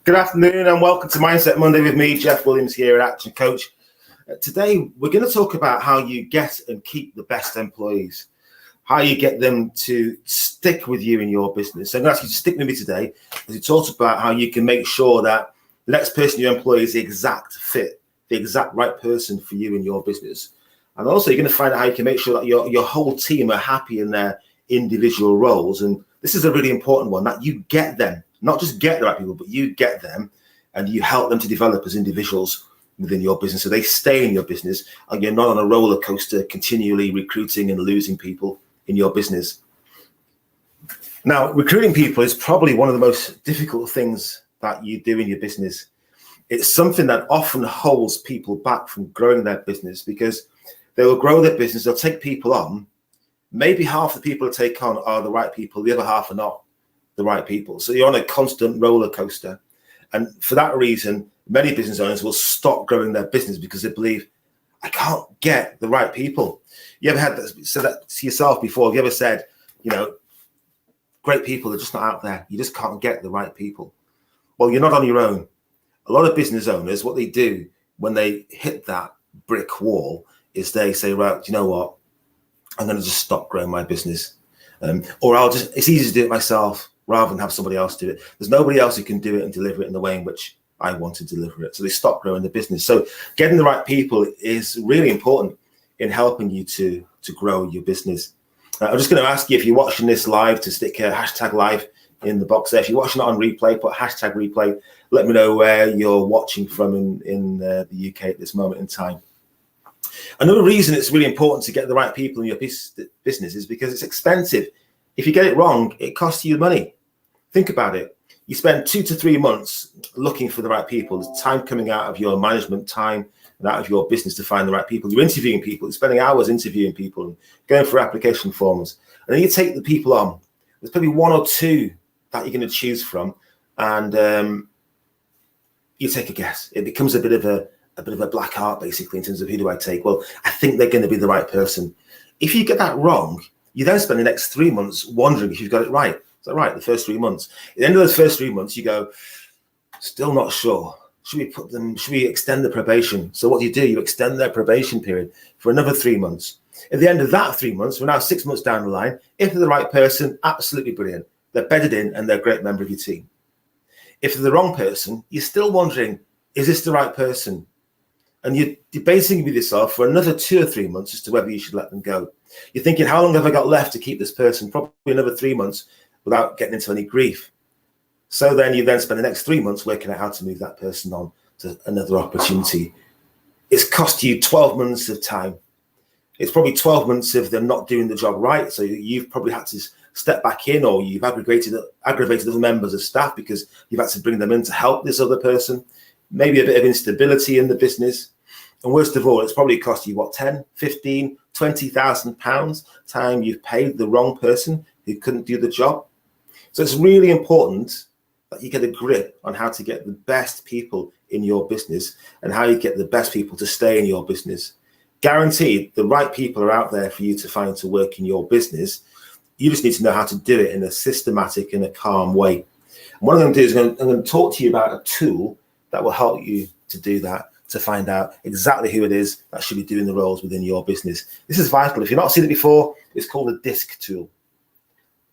Good afternoon and welcome to Mindset Monday with me, Jeff Williams here at Action Coach. Today, we're going to talk about how you get and keep the best employees, how you get them to stick with you in your business. So I'm going to ask you to stick with me today as we talk about how you can make sure that the next person you employ is the exact fit, the exact right person for you in your business. And also, you're going to find out how you can make sure that your whole team are happy in their individual roles. And this is a really important one, that you get them. Not just get the right people, but you get them and you help them to develop as individuals within your business so they stay in your business and you're not on a roller coaster continually recruiting and losing people in your business. Now, recruiting people is probably one of the most difficult things that you do in your business. It's something that often holds people back from growing their business because they will grow their business, they'll take people on. Maybe half the people they take on are the right people, the other half are not the right people. So you're on a constant roller coaster. And for that reason, many business owners will stop growing their business because they believe, I can't get the right people. You ever had said that to yourself before? Have you ever said, great people are just not out there. You just can't get the right people. Well, you're not on your own. A lot of business owners, what they do when they hit that brick wall is they say, right, you know what? I'm going to just stop growing my business. Or it's easy to do it myself rather than have somebody else do it. There's nobody else who can do it and deliver it in the way in which I want to deliver it. So they stop growing the business. So getting the right people is really important in helping you to grow your business. I'm just going to ask you, if you're watching this live, to stick a hashtag live in the box there. If you're watching it on replay, put hashtag replay. Let me know where you're watching from in the UK at this moment in time. Another reason it's really important to get the right people in your business is because it's expensive. If you get it wrong, it costs you money. Think about it. You spend 2 to 3 months looking for the right people. There's time coming out of your management time and out of your business to find the right people. You're interviewing people, you're spending hours interviewing people and going through application forms. And then you take the people on. There's probably 1 or 2 that you're going to choose from. And you take a guess. It becomes a bit of a black art, basically, in terms of who do I take? Well, I think they're going to be the right person. If you get that wrong, you then spend the next 3 months wondering if you've got it right. Is that right? The first 3 months. At the end of those first 3 months, you go, still not sure. Should we extend the probation? So what do? You extend their probation period for another 3 months. At the end of that 3 months, we're now 6 months down the line. If they're the right person, absolutely brilliant. They're bedded in and they're a great member of your team. If they're the wrong person, you're still wondering, is this the right person? And you're debating with yourself for another 2 or 3 months as to whether you should let them go. You're thinking, how long have I got left to keep this person? Probably another 3 months without getting into any grief. So then you then spend the next 3 months working out how to move that person on to another opportunity. It's cost you 12 months of time. It's probably 12 months of them not doing the job right. So you've probably had to step back in, or you've aggravated other members of staff because you've had to bring them in to help this other person. Maybe a bit of instability in the business. And worst of all, it's probably cost you, 10, 15, 20,000 pounds time you've paid the wrong person who couldn't do the job. So it's really important that you get a grip on how to get the best people in your business and how you get the best people to stay in your business. Guaranteed, the right people are out there for you to find to work in your business. You just need to know how to do it in a systematic and a calm way. And what I'm going to do is I'm going to talk to you about a tool that will help you to do that, to find out exactly who it is that should be doing the roles within your business. This is vital. If you've not seen it before, it's called a DISC tool.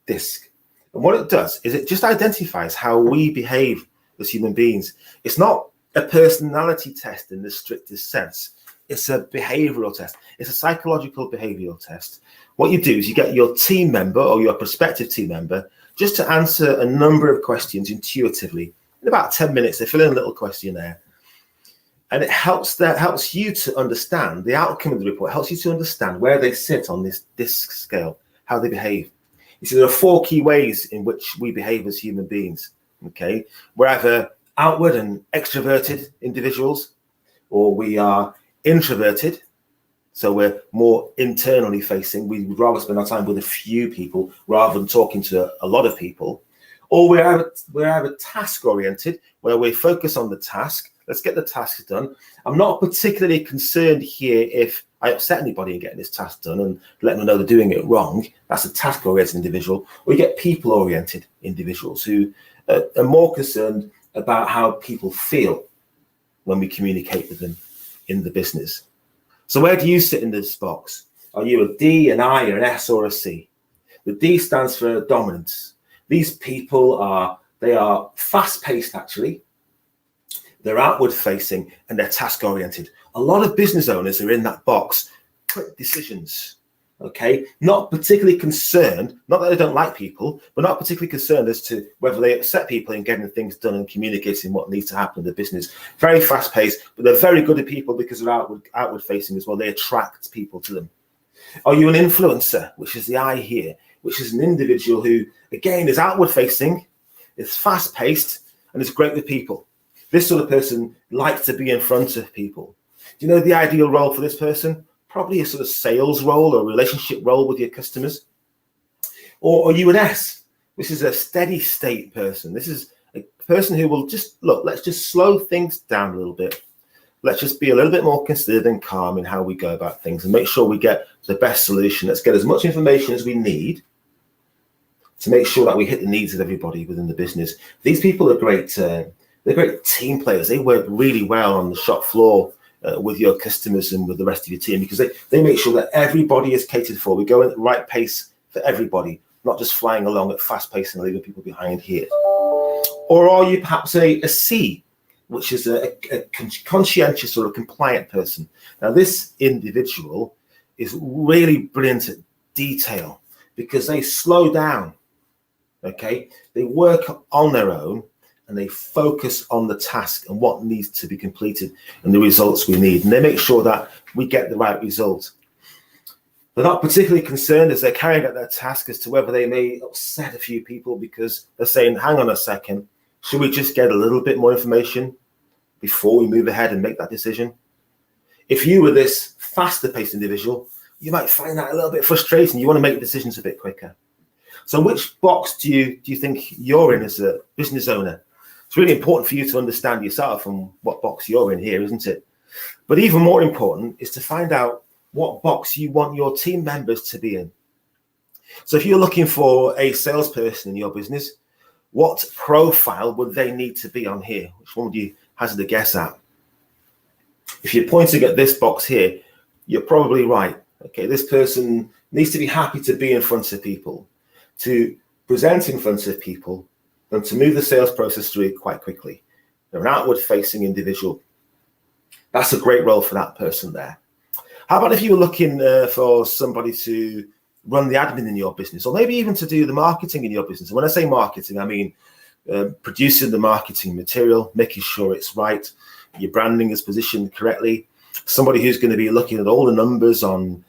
DISC. And what it does is it just identifies how we behave as human beings. It's not a personality test in the strictest sense. It's a behavioral test. It's a psychological behavioral test. What you do is you get your team member or your prospective team member just to answer a number of questions intuitively. In about 10 minutes, they fill in a little questionnaire. And it helps you to understand the outcome of the report, helps you to understand where they sit on this DISC scale, how they behave. You see, there are 4 key ways in which we behave as human beings. Okay, we're either outward and extroverted individuals, or we are introverted. So we're more internally facing. We would rather spend our time with a few people rather than talking to a lot of people. Or we're either task oriented, where we focus on the task. Let's get the task done. I'm not particularly concerned here if I upset anybody in getting this task done and let them know they're doing it wrong. That's a task-oriented individual. Or you get people-oriented individuals who are more concerned about how people feel when we communicate with them in the business. So where do you sit in this box? Are you a D, an I, an S, or a C? The D stands for dominance. These people are fast-paced, actually. They're outward-facing and they're task-oriented. A lot of business owners are in that box. Quick decisions, okay? Not particularly concerned, not that they don't like people, but not particularly concerned as to whether they upset people in getting things done and communicating what needs to happen in the business. Very fast-paced, but they're very good at people because they're outward-facing as well. They attract people to them. Are you an influencer, which is the I here, which is an individual who, again, is outward-facing, is fast-paced, and is great with people? This sort of person likes to be in front of people. Do you know the ideal role for this person? Probably a sort of sales role or relationship role with your customers. Or are you an S? This is a steady state person. This is a person who will just, look, let's just slow things down a little bit. Let's just be a little bit more considered and calm in how we go about things and make sure we get the best solution. Let's get as much information as we need to make sure that we hit the needs of everybody within the business. These people are great. They're great team players. They work really well on the shop floor with your customers and with the rest of your team because they make sure that everybody is catered for. We go at the right pace for everybody, not just flying along at fast pace and leaving people behind here. Or are you perhaps a C, which is a conscientious or a compliant person? Now, this individual is really brilliant at detail because they slow down, okay? They work on their own and they focus on the task and what needs to be completed and the results we need. And they make sure that we get the right result. They're not particularly concerned as they're carrying out their task as to whether they may upset a few people because they're saying, hang on a second, should we just get a little bit more information before we move ahead and make that decision? If you were this faster paced individual, you might find that a little bit frustrating. You want to make decisions a bit quicker. So which box do you think you're in as a business owner? It's really important for you to understand yourself and what box you're in here, isn't it? But even more important is to find out what box you want your team members to be in. So if you're looking for a salesperson in your business, what profile would they need to be on here? Which one would you hazard a guess at? If you're pointing at this box here, you're probably right. Okay, this person needs to be happy to be in front of people, to present in front of people, and to move the sales process through quite quickly. They're an outward-facing individual. That's a great role for that person there. How about if you were looking for somebody to run the admin in your business, or maybe even to do the marketing in your business? And when I say marketing, I mean producing the marketing material, making sure it's right, your branding is positioned correctly. Somebody who's going to be looking at all the numbers on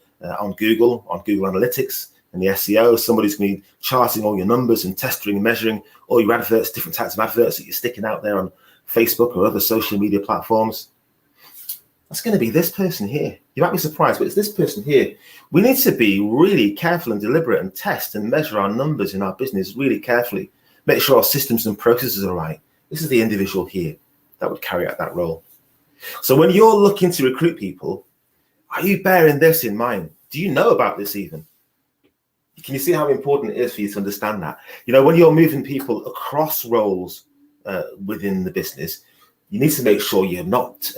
Google Analytics and the SEO. Somebody's going to be charting all your numbers and testing and measuring all your adverts, different types of adverts that you're sticking out there on Facebook or other social media platforms. That's going to be this person here. You might be surprised, but it's this person here. We need to be really careful and deliberate and test and measure our numbers in our business really carefully. Make sure our systems and processes are right. This is the individual here that would carry out that role. So when you're looking to recruit people, are you bearing this in mind? Do you know about this even? Can you see how important it is for you to understand that? You know, when you're moving people across roles within the business, you need to make sure you're not,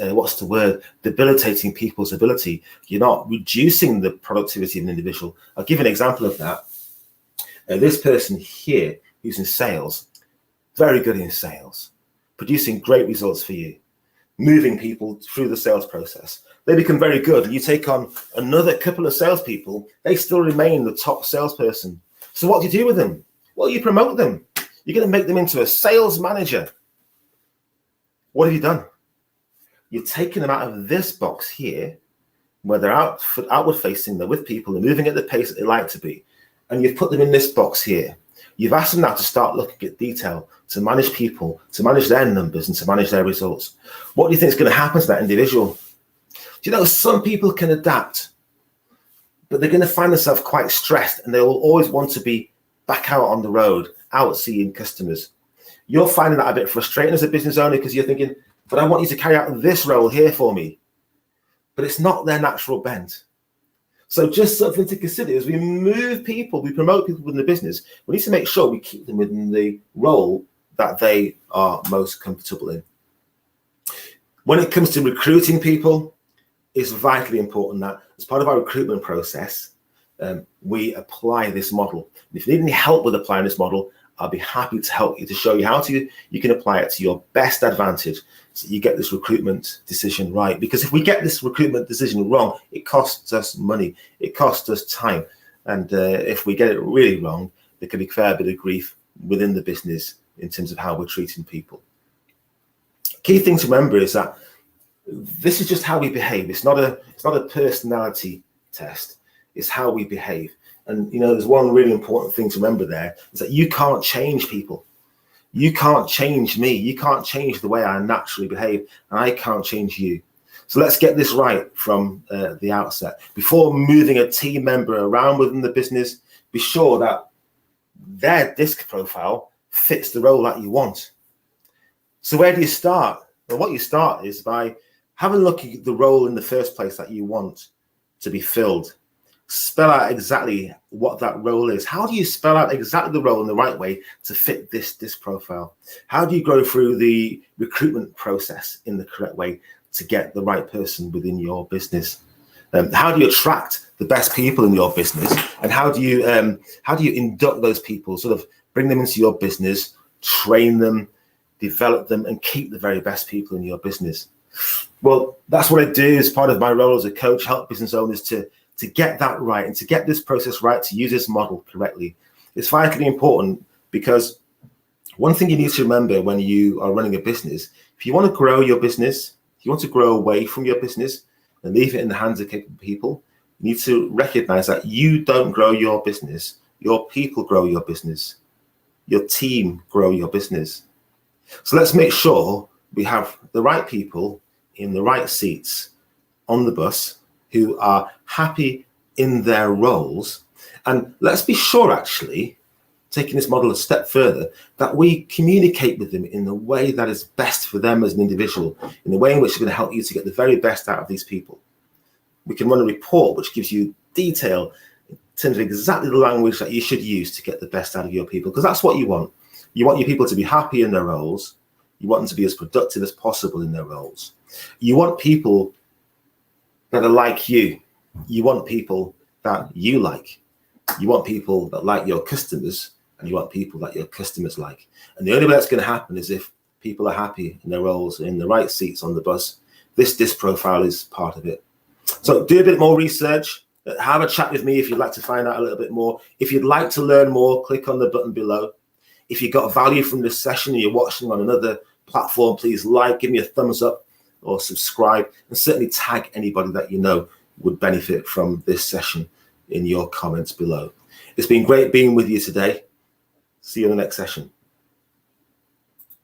debilitating people's ability. You're not reducing the productivity of an individual. I'll give an example of that. This person here who's in sales, very good in sales, producing great results for you, moving people through the sales process. They become very good. You take on another couple of salespeople, they still remain the top salesperson. So what do you do with them? Well, you promote them. You're going to make them into a sales manager. What have you done? You've taken them out of this box here, where they're outward facing, they're with people, they're moving at the pace that they like to be, and you've put them in this box here. You've asked them now to start looking at detail, to manage people, to manage their numbers, and to manage their results. What do you think is going to happen to that individual? Do you know some people can adapt, but they're going to find themselves quite stressed, and they will always want to be back out on the road, out seeing customers. You're finding that a bit frustrating as a business owner because you're thinking, but I want you to carry out this role here for me. but it's not their natural bent. So just something to consider as we move people, we promote people within the business, we need to make sure we keep them within the role that they are most comfortable in. When it comes to recruiting people, it's vitally important that as part of our recruitment process, we apply this model. If you need any help with applying this model, I'll be happy to help you, to show you how you can apply it to your best advantage so you get this recruitment decision right. Because if we get this recruitment decision wrong, it costs us money, it costs us time. And if we get it really wrong, there can be a fair bit of grief within the business in terms of how we're treating people. Key thing to remember is that this is just how we behave. It's not a personality test. It's how we behave. And there's one really important thing to remember there is that you can't change people. You can't change me. You can't change the way I naturally behave, and I can't change you. So let's get this right from the outset. Before moving a team member around within the business, be sure that their disc profile fits the role that you want. So where do you start? Well, what you start is by having a look at the role in the first place that you want to be filled. Spell out exactly what that role is. How do you spell out exactly the role in the right way to fit this profile? How do you go through the recruitment process in the correct way to get the right person within your business? How do you attract the best people in your business? And how do you induct those people, sort of bring them into your business, train them, develop them, and keep the very best people in your business? Well, that's what I do as part of my role as a coach, help business owners to get that right and to get this process right, to use this model correctly. It's vitally important because one thing you need to remember when you are running a business, if you want to grow your business, if you want to grow away from your business and leave it in the hands of capable people, you need to recognize that you don't grow your business. Your people grow your business. Your team grow your business. So let's make sure we have the right people in the right seats on the bus who are happy in their roles. And let's be sure, actually, taking this model a step further, that we communicate with them in the way that is best for them as an individual, in the way in which it's going to help you to get the very best out of these people. We can run a report which gives you detail in terms of exactly the language that you should use to get the best out of your people, because that's what you want. You want your people to be happy in their roles. You want them to be as productive as possible in their roles. You want people that are like you. You want people that you like. You want people that like your customers, and you want people that your customers like. And the only way that's going to happen is if people are happy in their roles, in the right seats on the bus. This profile is part of it. So do a bit more research. Have a chat with me if you'd like to find out a little bit more. If you'd like to learn more, click on the button below. If you got value from this session and you're watching on another platform, please give me a thumbs up or subscribe, and certainly tag anybody that you know would benefit from this session in your comments below. It's been great being with you today. See you in the next session.